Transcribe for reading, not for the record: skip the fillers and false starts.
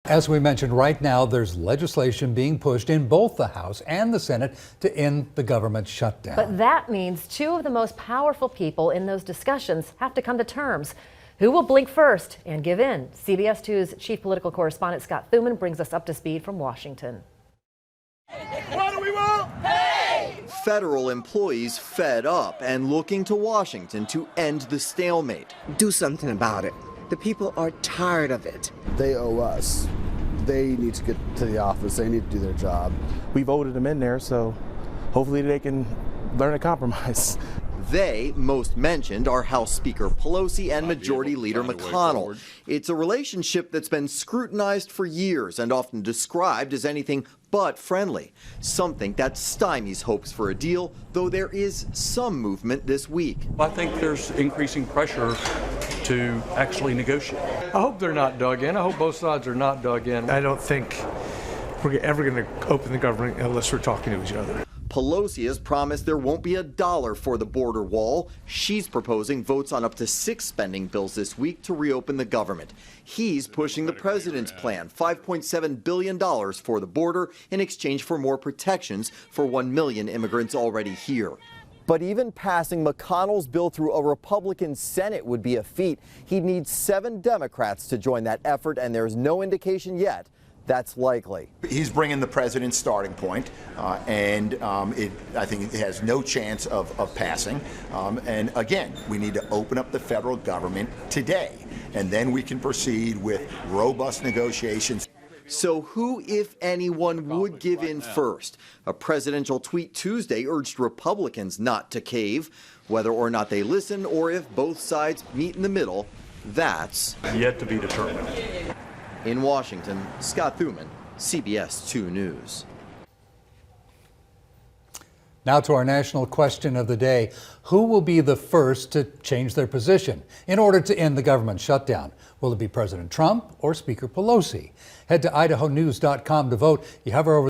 As we mentioned, right now there's legislation being pushed in both the House and the Senate to end the government shutdown. But that means two of the most powerful people in those discussions have to come to terms. Who will blink first and give in? CBS 2's chief political correspondent Scott Thuman brings us up to speed from Washington. What do we want? Hey! Federal employees fed up and looking to Washington to end the stalemate. Do something about it. The people are tired of it. They owe us. They need to get to the office. They need to do their job. We voted them in there, so hopefully they can learn to compromise. They, most mentioned, are House Speaker Pelosi and Majority Leader McConnell. It's a relationship that's been scrutinized for years and often described as anything but friendly, something that stymies hopes for a deal, though there is some movement this week. I think there's increasing pressure to actually negotiate. I hope they're not dug in. I hope both sides are not dug in. I don't think we're ever going to open the government unless we're talking to each other. Pelosi has promised there won't be a dollar for the border wall. She's proposing votes on up to 6 spending bills this week to reopen the government. He's pushing the president's plan, $5.7 billion for the border in exchange for more protections for 1 million immigrants already here. But even passing McConnell's bill through a Republican Senate would be a feat. He'd need 7 Democrats to join that effort, and there's no indication yet that's likely. He's bringing the president's starting point, and I think it has no chance of passing. And again, we need to open up the federal government today, and then we can proceed with robust negotiations. So who, if anyone, would give in first? A presidential tweet Tuesday urged Republicans not to cave. Whether or not they listen or if both sides meet in the middle, that's yet to be determined. In Washington, Scott Thuman, CBS 2 News. Now to our national question of the day. Who will be the first to change their position in order to end the government shutdown? Will it be President Trump or Speaker Pelosi? Head to idahonews.com to vote. You have her over